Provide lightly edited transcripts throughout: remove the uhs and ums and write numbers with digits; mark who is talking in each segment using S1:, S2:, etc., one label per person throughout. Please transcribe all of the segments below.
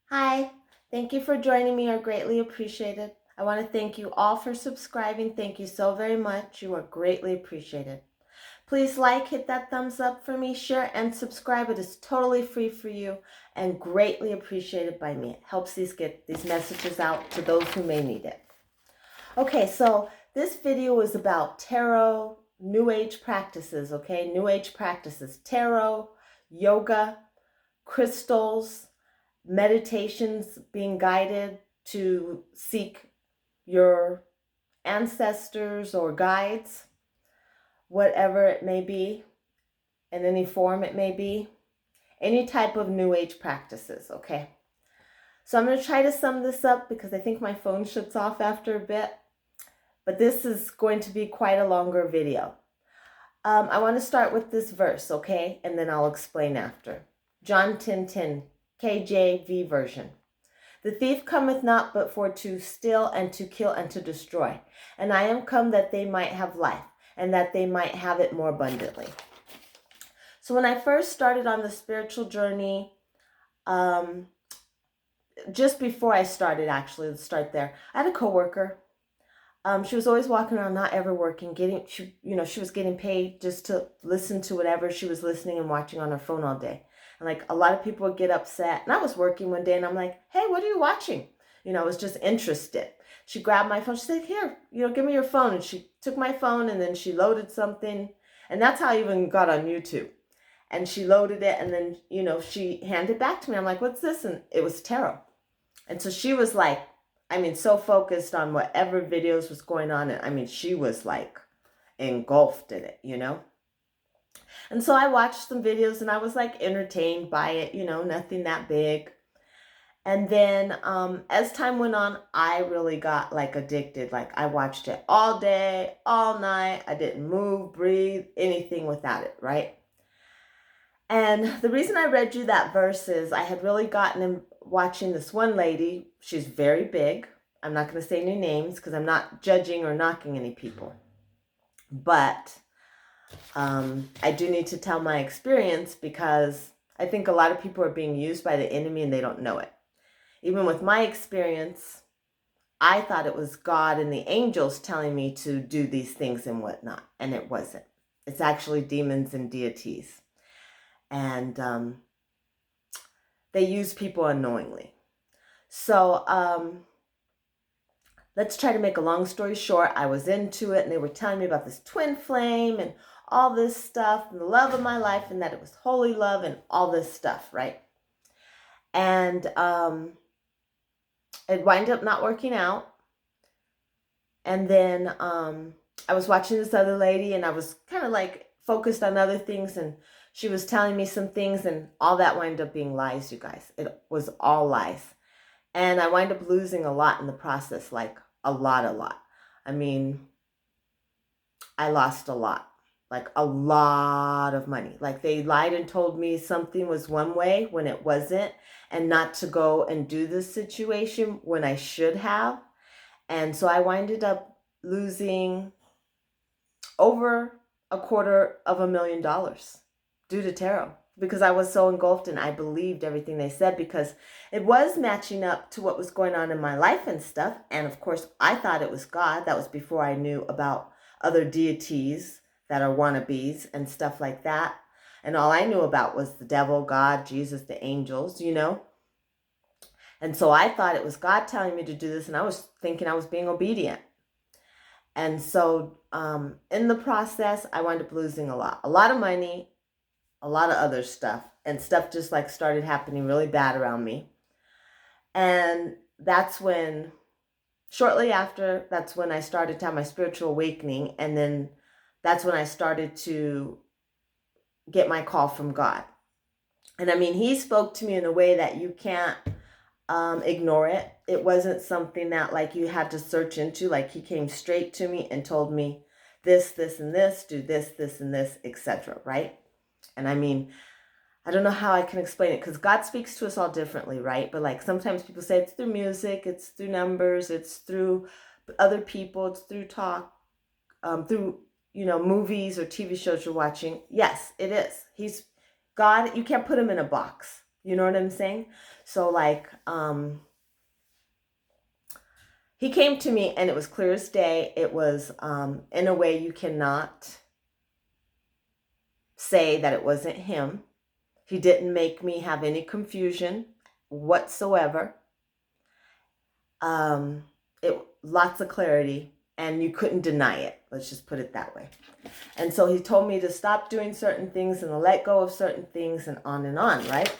S1: Hi, thank you for joining me. I greatly appreciate it. I want to thank you all for subscribing. Thank you so very much. You are greatly appreciated. Please like, hit that thumbs up for me, share, and subscribe. It is totally free for you and greatly appreciated by me. It helps get these messages out to those who may need it. Okay, so this video is about tarot, New Age practices, okay? New Age practices, tarot, yoga, crystals, meditations, being guided to seek your ancestors or guides, whatever it may be, in any form it may be, any type of New Age practices, okay? So I'm going to try to sum this up because I think my phone shuts off after a bit, but this is going to be quite a longer video. I want to start with this verse, okay? And then I'll explain after. John 10:10, KJV version. The thief cometh not but for to steal and to kill and to destroy. And I am come that they might have life, and that they might have it more abundantly. So when I first started on the spiritual journey, just before I started, actually, let's start there. I had a coworker. She was always walking around, not ever working, she was getting paid just to listen to whatever she was listening and watching on her phone all day. And like a lot of people would get upset. And I was working one day and I'm like, hey, what are you watching? I was just interested. She grabbed my phone. She said, here, give me your phone. And she took my phone and then she loaded something. And that's how I even got on YouTube. And she loaded it and then, she handed it back to me. I'm like, what's this? And it was tarot. And so she was like, so focused on whatever videos was going on. And she was like engulfed in it, And so I watched some videos and I was like entertained by it, nothing that big. And then as time went on, I really got like addicted. Like I watched it all day, all night. I didn't move, breathe, anything without it, right? And the reason I read you that verse is I had really gotten in watching this one lady. She's very big. I'm not going to say any names because I'm not judging or knocking any people. But I do need to tell my experience because I think a lot of people are being used by the enemy and they don't know it. Even with my experience, I thought it was God and the angels telling me to do these things and whatnot. And it wasn't. It's actually demons and deities. And they use people unknowingly. So let's try to make a long story short. I was into it and they were telling me about this twin flame and all this stuff and the love of my life and that it was holy love and all this stuff, right? And it wound up not working out. And then I was watching this other lady and I was kind of like focused on other things and she was telling me some things and all that wound up being lies, you guys. It was all lies. And I wind up losing a lot in the process, like a lot. I lost a lot, like a lot of money. Like they lied and told me something was one way when it wasn't, and not to go and do this situation when I should have. And so I winded up losing over $250,000 due to tarot because I was so engulfed and I believed everything they said because it was matching up to what was going on in my life and stuff. And of course, I thought it was God. That was before I knew about other deities that are wannabes and stuff like that. And all I knew about was the devil, God, Jesus, the angels, And so I thought it was God telling me to do this and I was thinking I was being obedient. And so in the process, I wound up losing a lot of money, a lot of other stuff, and stuff just like started happening really bad around me. And that's when, shortly after, that's when I started to have my spiritual awakening. And then that's when I started to get my call from God. And he spoke to me in a way that you can't ignore it. It wasn't something that like you had to search into. Like he came straight to me and told me this, and this, do this, and this, etc. Right? And I don't know how I can explain it because God speaks to us all differently, right? But like sometimes people say it's through music, it's through numbers, it's through other people, it's through talk, through movies or TV shows you're watching. Yes, it is. He's God. You can't put him in a box. You know what I'm saying? So like, he came to me and it was clear as day. It was in a way you cannot say that it wasn't him. He didn't make me have any confusion whatsoever. Lots of clarity, and you couldn't deny it. Let's just put it that way. And so he told me to stop doing certain things and to let go of certain things and on, right?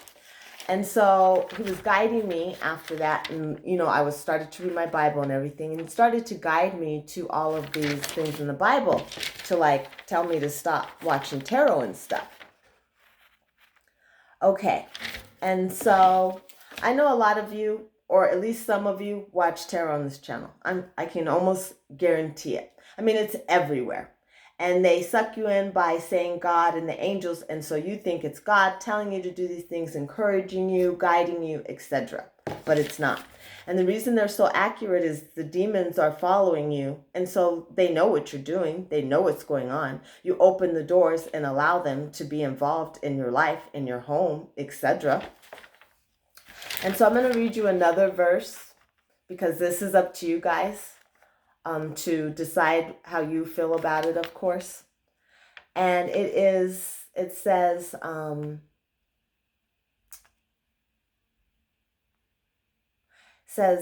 S1: And so he was guiding me after that. And, you know, I was started to read my Bible and everything, and he started to guide me to all of these things in the Bible to like tell me to stop watching tarot and stuff. Okay. And so I know a lot of you, or at least some of you, watch tarot on this channel. I can almost guarantee it. I mean, it's everywhere. And they suck you in by saying God and the angels, and so you think it's God telling you to do these things, encouraging you, guiding you, etc. But it's not. And the reason they're so accurate is the demons are following you, and so they know what you're doing. They know what's going on. You open the doors and allow them to be involved in your life, in your home, etc. And so I'm going to read you another verse, because this is up to you guys to decide how you feel about it, of course. And it says,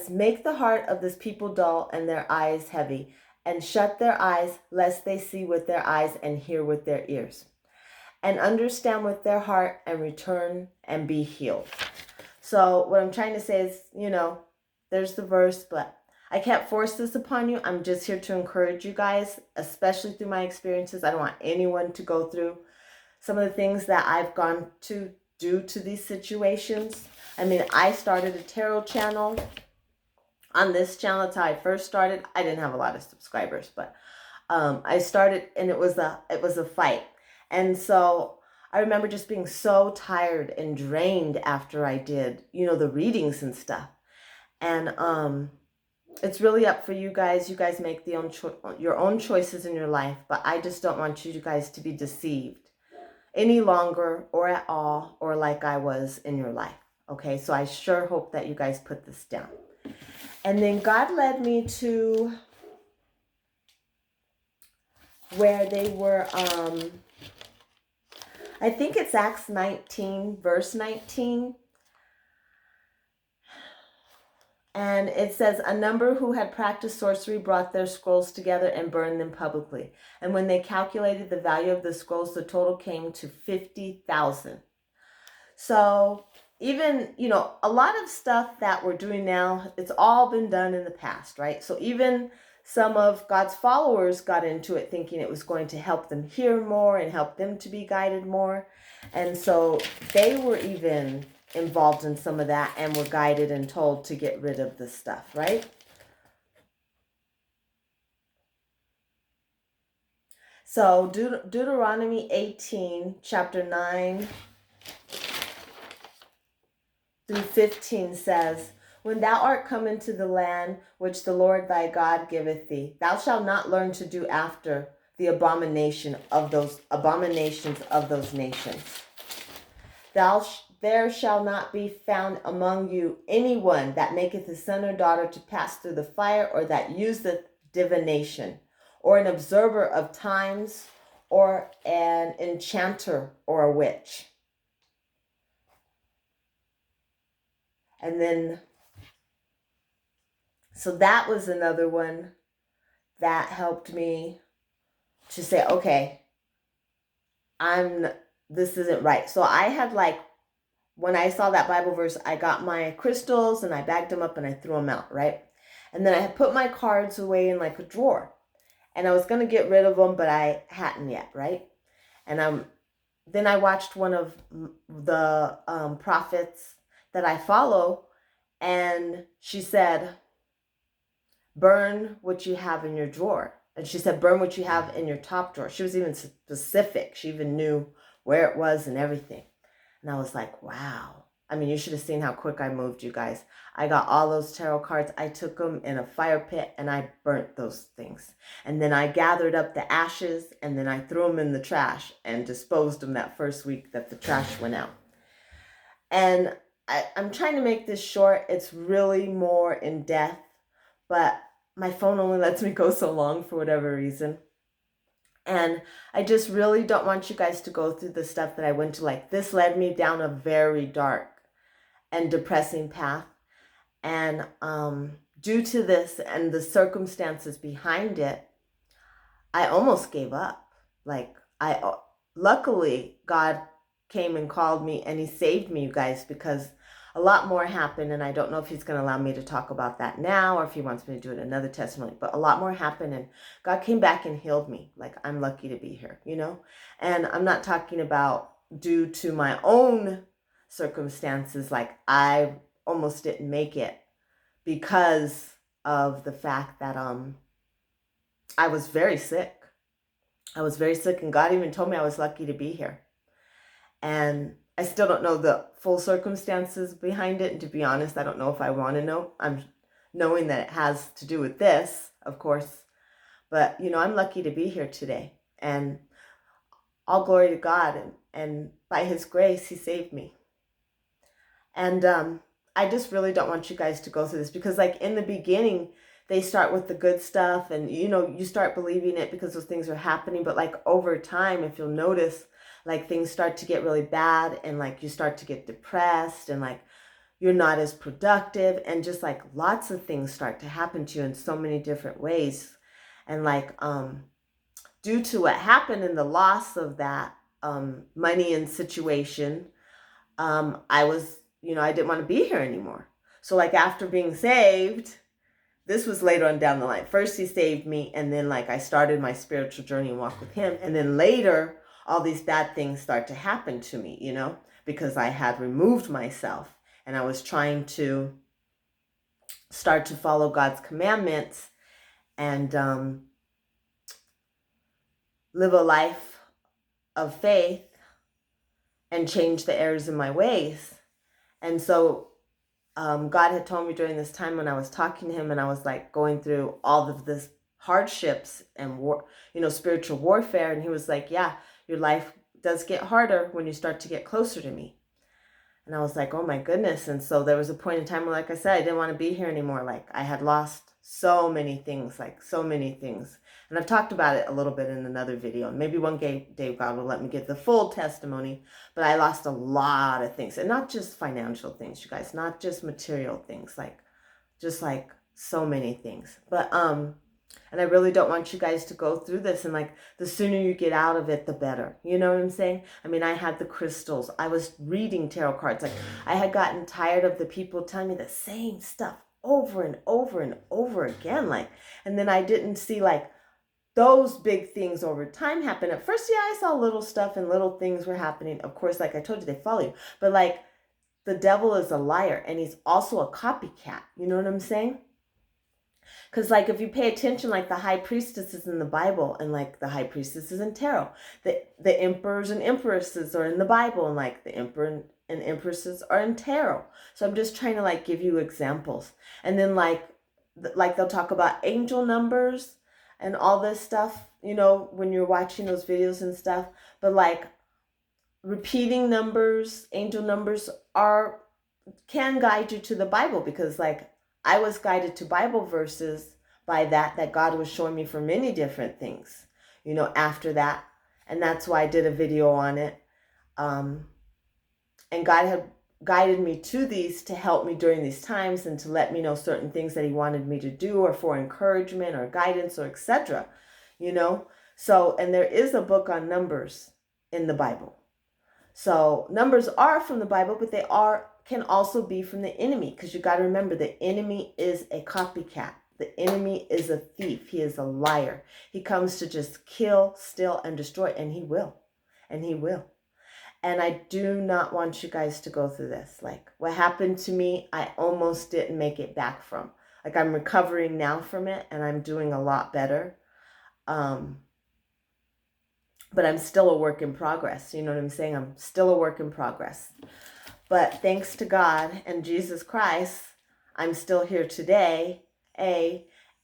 S1: make the heart of this people dull and their eyes heavy, and shut their eyes, lest they see with their eyes and hear with their ears, and understand with their heart and return and be healed. So what I'm trying to say is, you know, there's the verse, but I can't force this upon you. I'm just here to encourage you guys, especially through my experiences. I don't want anyone to go through some of the things that I've gone to due to these situations. I mean, I started a tarot channel. On this channel, that's how I first started. I didn't have a lot of subscribers, but I started, and it was a fight. And so I remember just being so tired and drained after I did, you know, the readings and stuff. And it's really up for you guys. You guys make your own choices in your life, but I just don't want you guys to be deceived any longer or at all, or like I was in your life. Okay, so I sure hope that you guys put this down. And then God led me to where they were, I think it's Acts 19, verse 19. And it says, a number who had practiced sorcery brought their scrolls together and burned them publicly. And when they calculated the value of the scrolls, the total came to 50,000. So even, you know, a lot of stuff that we're doing now, it's all been done in the past, right? So even some of God's followers got into it thinking it was going to help them hear more and help them to be guided more. And so they were even involved in some of that and were guided and told to get rid of the stuff, right? So Deuteronomy 18, chapter 9 through 15 says, when thou art come into the land which the Lord thy God giveth thee, thou shalt not learn to do after the abominations of those nations. There shall not be found among you anyone that maketh his son or daughter to pass through the fire, or that useth divination, or an observer of times, or an enchanter or a witch. And then, so that was another one that helped me to say, okay, this isn't right. So I had like, when I saw that Bible verse, I got my crystals and I bagged them up and I threw them out, right? And then I had put my cards away in like a drawer. And I was going to get rid of them, but I hadn't yet, right? And then I watched one of the prophets that I follow, and she said, burn what you have in your drawer. And she said, burn what you have in your top drawer. She was even specific. She even knew where it was and everything. And I was like, wow. I mean, you should have seen how quick I moved, you guys. I got all those tarot cards. I took them in a fire pit and I burnt those things. And then I gathered up the ashes and then I threw them in the trash and disposed them that first week that the trash went out. And I'm trying to make this short. It's really more in depth, but my phone only lets me go so long for whatever reason. And I just really don't want you guys to go through the stuff that I went to. Like, this led me down a very dark and depressing path. And due to this and the circumstances behind it, I almost gave up. Like, luckily, God came and called me and he saved me, you guys, because a lot more happened. And I don't know if he's going to allow me to talk about that now or if he wants me to do it another testimony, but a lot more happened and God came back and healed me. Like, I'm lucky to be here, you know? And I'm not talking about due to my own circumstances. Like, I almost didn't make it because of the fact that I was very sick. I was very sick, and God even told me I was lucky to be here. And I still don't know the full circumstances behind it. And to be honest, I don't know if I want to know. I'm knowing that it has to do with this, of course. But, you know, I'm lucky to be here today. And all glory to God. And by his grace, he saved me. And I just really don't want you guys to go through this because, like, in the beginning, they start with the good stuff and, you know, you start believing it because those things are happening. But, like, over time, if you'll notice, like, things start to get really bad and, like, you start to get depressed and, like, you're not as productive and just, like, lots of things start to happen to you in so many different ways. And, like, due to what happened in the loss of that money and situation, I was, you know, I didn't want to be here anymore. So, like, after being saved, this was later on down the line. First, he saved me, and then, like, I started my spiritual journey and walk with him. And then later, all these bad things start to happen to me, you know, because I had removed myself and I was trying to start to follow God's commandments and live a life of faith and change the errors in my ways. And so God had told me during this time when I was talking to him and I was, like, going through all of this hardships and war, you know, spiritual warfare. And he was like, yeah, your life does get harder when you start to get closer to me. And I was like, oh my goodness. And so there was a point in time where, like I said, I didn't want to be here anymore. Like, I had lost so many things, like so many things. And I've talked about it a little bit in another video. And maybe one day God will let me give the full testimony. But I lost a lot of things. And not just financial things, you guys. Not just material things. Like, just like so many things. But, and I really don't want you guys to go through this. And, like, the sooner you get out of it, the better. You know what I'm saying? I mean, I had the crystals. I was reading tarot cards. Like, I had gotten tired of the people telling me the same stuff over and over and over again. Like, and then I didn't see, like, those big things over time happen. At first, yeah, I saw little stuff and little things were happening. Of course, like I told you, they follow you. But, like, the devil is a liar and he's also a copycat. You know what I'm saying? Because, like, if you pay attention, like, the high priestesses in the Bible and, like, the high priestesses in tarot, the emperors and empresses are in the Bible, and, like, the emperor and empresses are in tarot. So I'm just trying to, like, give you examples. And then, like they'll talk about angel numbers and all this stuff, you know, when you're watching those videos and stuff. But, like, repeating numbers, angel numbers can guide you to the Bible because, like, I was guided to Bible verses by that God was showing me for many different things, you know, after that. And that's why I did a video on it. And God had guided me to these to help me during these times and to let me know certain things that he wanted me to do or for encouragement or guidance or etc., you know. So, and there is a book on numbers in the Bible. So numbers are from the Bible, but they can also be from the enemy, because you got to remember the enemy is a copycat. The enemy is a thief. He is a liar. He comes to just kill, steal, and destroy, and he will. And he will. And I do not want you guys to go through this. Like, what happened to me, I almost didn't make it back from. Like, I'm recovering now from it, and I'm doing a lot better. But I'm still a work in progress. You know what I'm saying? I'm still a work in progress. But thanks to God and Jesus Christ, I'm still here today,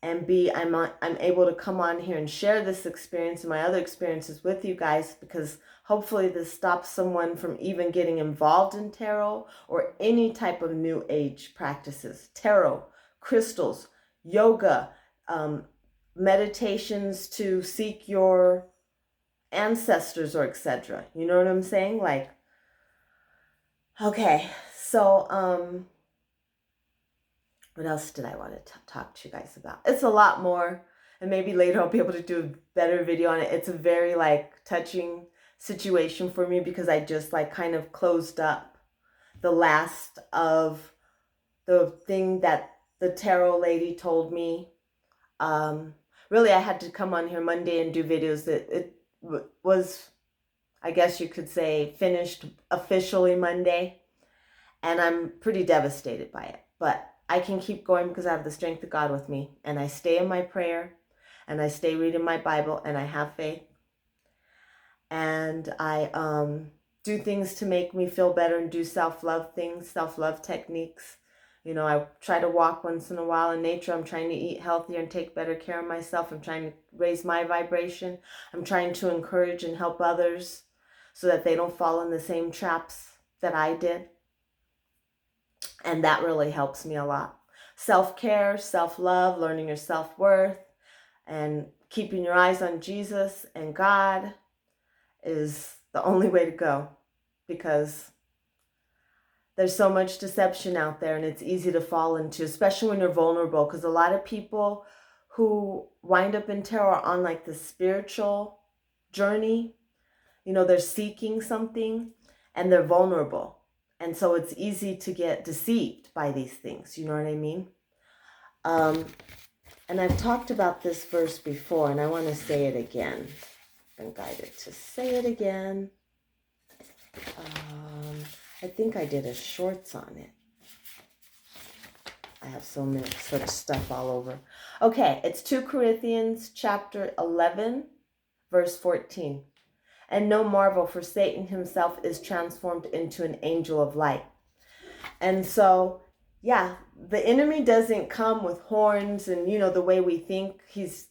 S1: and B, I'm able to come on here and share this experience and my other experiences with you guys, because hopefully this stops someone from even getting involved in tarot or any type of new age practices. Tarot, crystals, yoga, meditations to seek your ancestors or etc. You know what I'm saying? Like, okay, so what else did I want to talk to you guys about? It's a lot more, and maybe later I'll be able to do a better video on it. It's a very like touching situation for me, because I just like kind of closed up the last of the thing that the tarot lady told me. Really, I had to come on here Monday and do videos. It was, I guess you could say, finished officially Monday, and I'm pretty devastated by it. But I can keep going because I have the strength of God with me, and I stay in my prayer, and I stay reading my Bible, and I have faith, and I do things to make me feel better and do self-love things, self-love techniques. You know, I try to walk once in a while in nature. I'm trying to eat healthier and take better care of myself. I'm trying to raise my vibration. I'm trying to encourage and help others so that they don't fall in the same traps that I did. And that really helps me a lot. Self-care, self-love, learning your self-worth, and keeping your eyes on Jesus and God is the only way to go, because there's so much deception out there, and it's easy to fall into, especially when you're vulnerable, because a lot of people who wind up in tarot are on like the spiritual journey. You know, they're seeking something and they're vulnerable. And so it's easy to get deceived by these things. You know what I mean? And I've talked about this verse before, and I want to say it again. I've been guided to say it again. I think I did a shorts on it. I have such stuff all over. Okay, it's 2 Corinthians chapter 11, verse 14. And no marvel, for Satan himself is transformed into an angel of light. And so, yeah, the enemy doesn't come with horns and, you know, the way we think he's,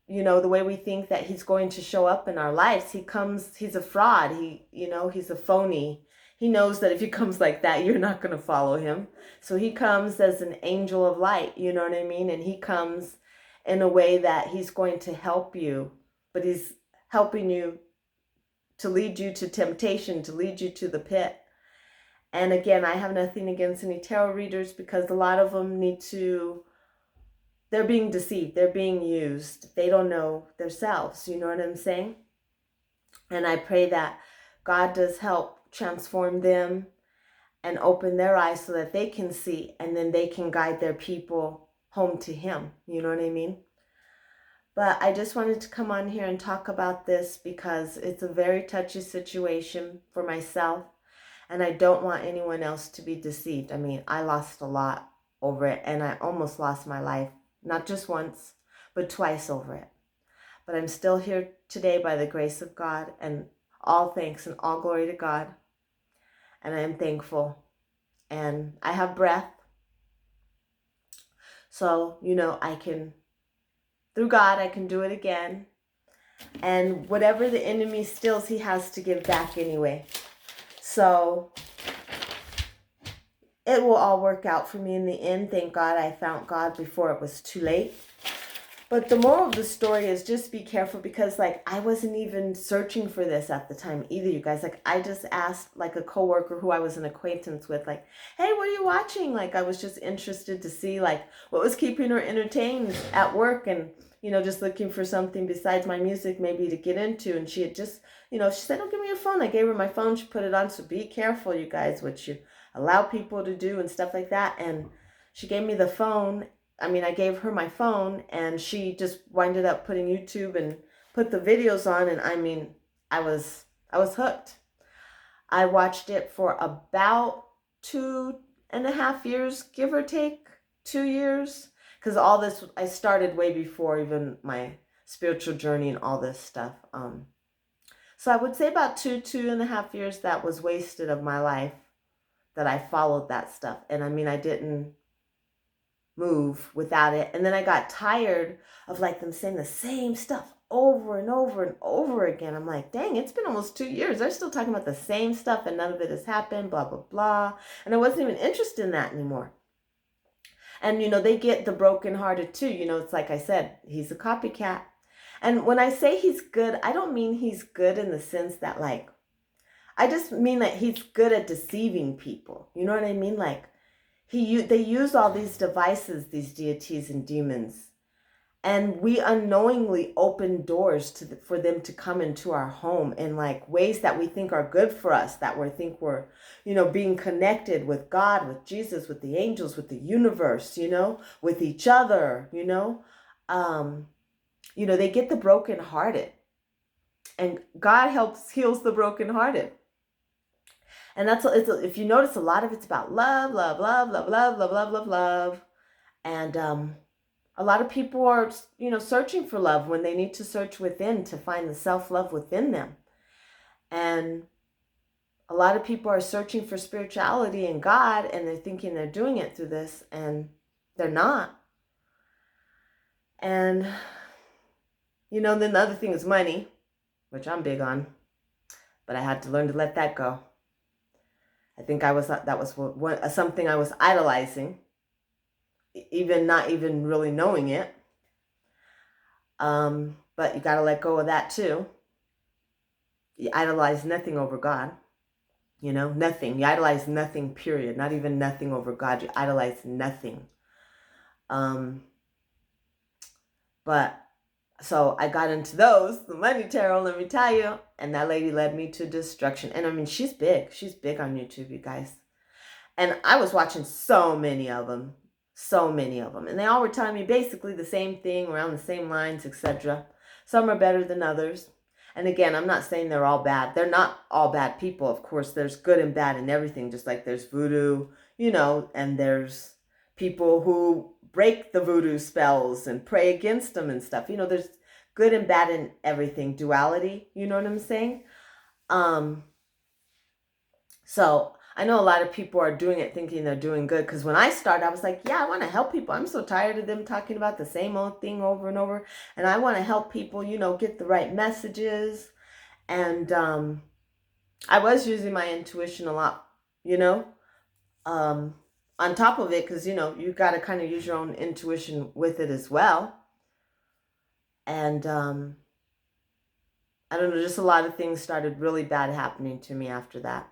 S1: you know, the way we think that he's going to show up in our lives. He's a fraud. He's a phony. He knows that if he comes like that, you're not going to follow him. So he comes as an angel of light, you know what I mean? And he comes in a way that he's going to help you, but he's helping you to lead you to temptation, to lead you to the pit. And again, I have nothing against any tarot readers, because a lot of them they're being deceived. They're being used. They don't know themselves. You know what I'm saying? And I pray that God does help transform them and open their eyes so that they can see, and then they can guide their people home to him. You know what I mean? But I just wanted to come on here and talk about this because it's a very touchy situation for myself, and I don't want anyone else to be deceived. I mean, I lost a lot over it, and I almost lost my life, not just once, but twice over it. But I'm still here today by the grace of God, and all thanks and all glory to God. And I am thankful, and I have breath. So, you know, through God, I can do it again. And whatever the enemy steals, he has to give back anyway. So it will all work out for me in the end. Thank God I found God before it was too late. But the moral of the story is just be careful, because like I wasn't even searching for this at the time either, you guys. Like I just asked like a coworker who I was an acquaintance with, like, hey, what are you watching? Like I was just interested to see like what was keeping her entertained at work, and you know, just looking for something besides my music maybe to get into. And she had just, you know, she said, oh, give me your phone. I gave her my phone. She put it on. So be careful, you guys, what you allow people to do and stuff like that. And she gave me the phone. I gave her my phone, and she just winded up putting YouTube and put the videos on. And I was hooked. I watched it for about 2.5 years, give or take 2 years. Because all this, I started way before even my spiritual journey and all this stuff. So I would say about 2.5 years that was wasted of my life, that I followed that stuff. And I didn't move without it. And then I got tired of like them saying the same stuff over and over and over again. I'm like, dang, it's been almost 2 years. They're still talking about the same stuff and none of it has happened, blah, blah, blah. And I wasn't even interested in that anymore. And, they get the brokenhearted too. It's like I said, he's a copycat. And when I say he's good, I don't mean he's good in the sense that like, I just mean that he's good at deceiving people. You know what I mean? Like, they use all these devices, these deities and demons, and we unknowingly open doors for them to come into our home in like ways that we think are good for us, that we think we're, being connected with God, with Jesus, with the angels, with the universe, with each other, they get the brokenhearted, and God heals the brokenhearted. And if you notice, a lot of it's about love, love, love, love, love, love, love, love, love. And a lot of people are, searching for love when they need to search within to find the self-love within them. And a lot of people are searching for spirituality and God, and they're thinking they're doing it through this, and they're not. And, then the other thing is money, which I'm big on, but I had to learn to let that go. I think that was something I was idolizing, not even really knowing it. But you got to let go of that too. You idolize nothing over God. Nothing. You idolize nothing, period. Not even nothing over God. You idolize nothing. But so I got into the money tarot, let me tell you, and that lady led me to destruction. And I mean, she's big on YouTube, you guys. And I was watching so many of them, and they all were telling me basically the same thing, around the same lines, etc. Some are better than others. And again, I'm not saying they're all bad. They're not all bad people. Of course, there's good and bad in everything, just like there's voodoo, and there's people who break the voodoo spells and pray against them and stuff. There's good and bad in everything, duality, you know what I'm saying? So I know a lot of people are doing it thinking they're doing good, because when I started, I was like, yeah, I want to help people. I'm so tired of them talking about the same old thing over and over, and I want to help people, get the right messages. And I was using my intuition a lot, on top of it, because, you got to kind of use your own intuition with it as well. And I don't know, just a lot of things started really bad happening to me after that.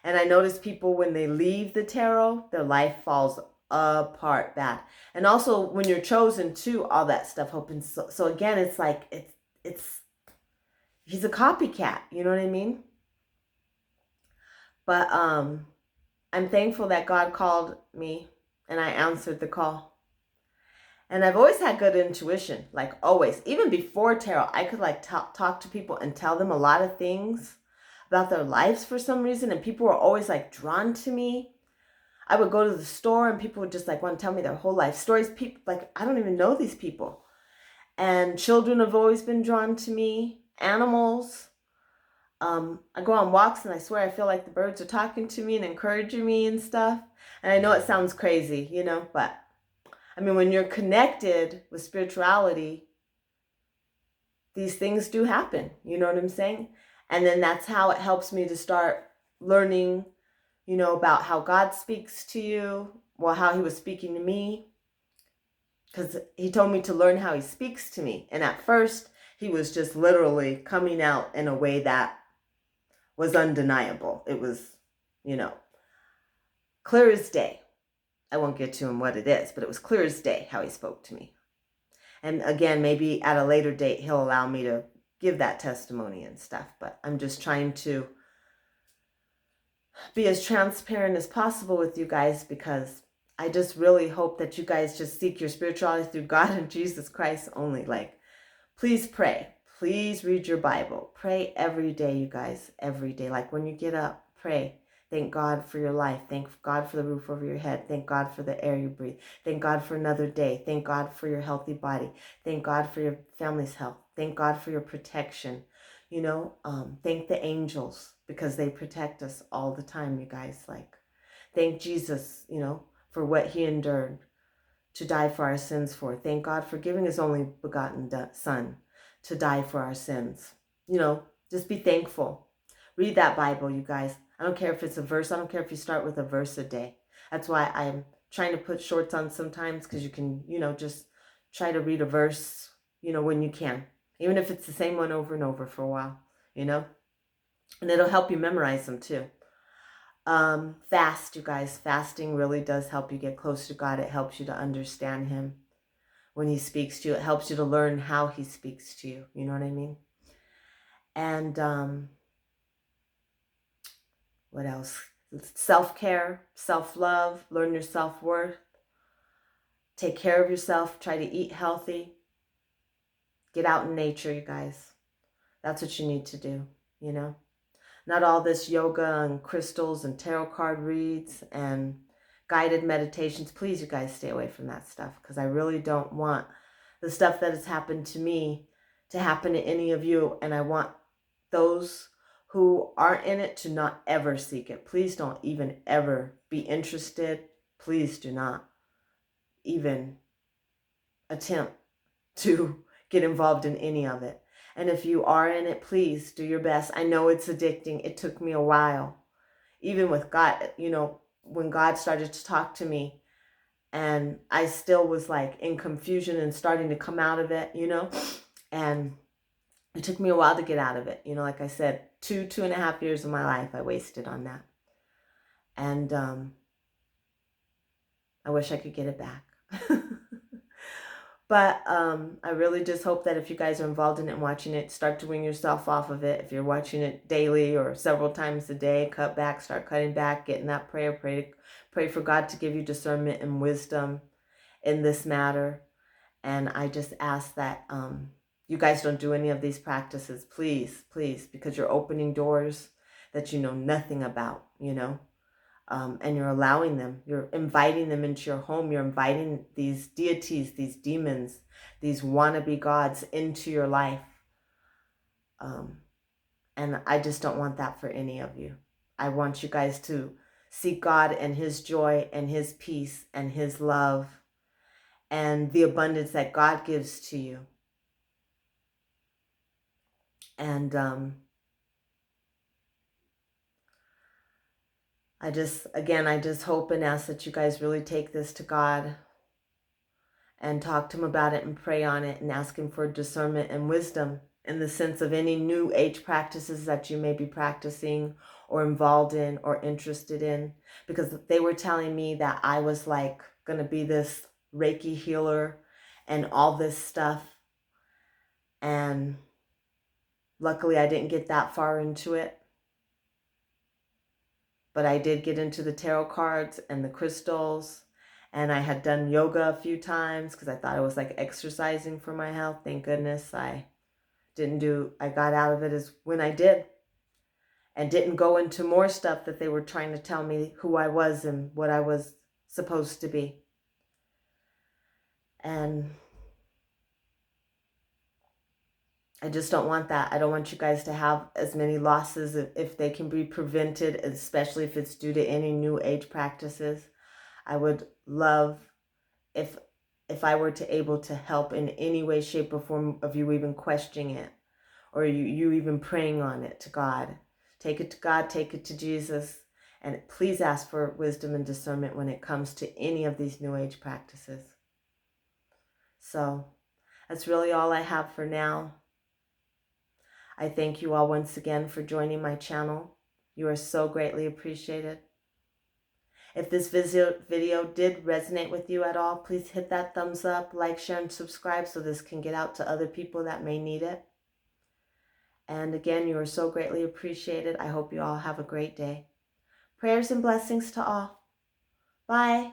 S1: And I noticed people, when they leave the tarot, their life falls apart bad. And also when you're chosen too, all that stuff opens. So again, it's like, he's a copycat, you know what I mean? But I'm thankful that God called me and I answered the call. And I've always had good intuition, like always. Even before tarot, I could like talk to people and tell them a lot of things about their lives for some reason. And people were always like drawn to me. I would go to the store and people would just like want to tell me their whole life stories. People, like, I don't even know these people. And children have always been drawn to me. Animals. I go on walks and I swear I feel like the birds are talking to me and encouraging me and stuff. And I know it sounds crazy, but I mean, when you're connected with spirituality, these things do happen. You know what I'm saying? And then that's how it helps me to start learning, about how God speaks to you, well, how he was speaking to me. Because he told me to learn how he speaks to me. And at first, he was just literally coming out in a way that was undeniable. It was, clear as day. I won't get to him what it is, but it was clear as day how he spoke to me. And again, maybe at a later date, he'll allow me to give that testimony and stuff. But I'm just trying to be as transparent as possible with you guys, because I just really hope that you guys just seek your spirituality through God and Jesus Christ only. Like, please pray. Please read your Bible. Pray every day, you guys. Every day. Like when you get up, pray. Thank God for your life. Thank God for the roof over your head. Thank God for the air you breathe. Thank God for another day. Thank God for your healthy body. Thank God for your family's health. Thank God for your protection. Thank the angels, because they protect us all the time, you guys. Like, thank Jesus, for what he endured. to die for our sins for. Thank God for giving his only begotten son to die for our sins. You know, just be thankful. Read that Bible, you guys. I don't care if it's a verse. I don't care if you start with a verse a day. That's why I'm trying to put shorts on sometimes, because you can, you know, just try to read a verse, you know, when you can. Even if it's the same one over and over for a while, you know. And it'll help you memorize them too. Fast, you guys. Fasting really does help you get close to God. It helps you to understand him when he speaks to you. It helps you to learn how he speaks to you. You know what I mean? And what else? Self-care, self-love, learn your self-worth. Take care of yourself. Try to eat healthy. Get out in nature, you guys. That's what you need to do, you know? Not all this yoga and crystals and tarot card reads and guided meditations. Please, you guys, stay away from that stuff, because I really don't want the stuff that has happened to me to happen to any of you. And I want those who aren't in it to not ever seek it. Please don't even ever be interested. Please do not even attempt to get involved in any of it. And if you are in it, please do your best. I know it's addicting. It took me a while. Even with God, you know, when God started to talk to me, and I still was like in confusion and starting to come out of it, you know, and it took me a while to get out of it. You know, like I said, 2.5 years of my life I wasted on that. And I wish I could get it back. But I really just hope that if you guys are involved in it and watching it, start to wean yourself off of it. If you're watching it daily or several times a day, cut back, start cutting back, get in that prayer, pray for God to give you discernment and wisdom in this matter. And I just ask that you guys don't do any of these practices, please, please, because you're opening doors that you know nothing about, you know. And you're allowing them, you're inviting them into your home. You're inviting these deities, these demons, these wannabe gods into your life. And I just don't want that for any of you. I want you guys to seek God and his joy and his peace and his love and the abundance that God gives to you. And I just hope and ask that you guys really take this to God and talk to him about it and pray on it and ask him for discernment and wisdom in the sense of any new age practices that you may be practicing or involved in or interested in. Because they were telling me that I was like going to be this Reiki healer and all this stuff. And luckily I didn't get that far into it. But I did get into the tarot cards and the crystals, and I had done yoga a few times because I thought it was like exercising for my health. Thank goodness I got out of it as when I did, and didn't go into more stuff that they were trying to tell me who I was and what I was supposed to be. And I just don't want that. I don't want you guys to have as many losses if they can be prevented, especially if it's due to any new age practices. I would love if I were to able to help in any way, shape, or form of you even questioning it, or you even praying on it to God. Take it to God, take it to Jesus, and please ask for wisdom and discernment when it comes to any of these new age practices. So that's really all I have for now. I thank you all once again for joining my channel. You are so greatly appreciated. If this video did resonate with you at all, please hit that thumbs up, like, share, and subscribe so this can get out to other people that may need it. And again, you are so greatly appreciated. I hope you all have a great day. Prayers and blessings to all. Bye.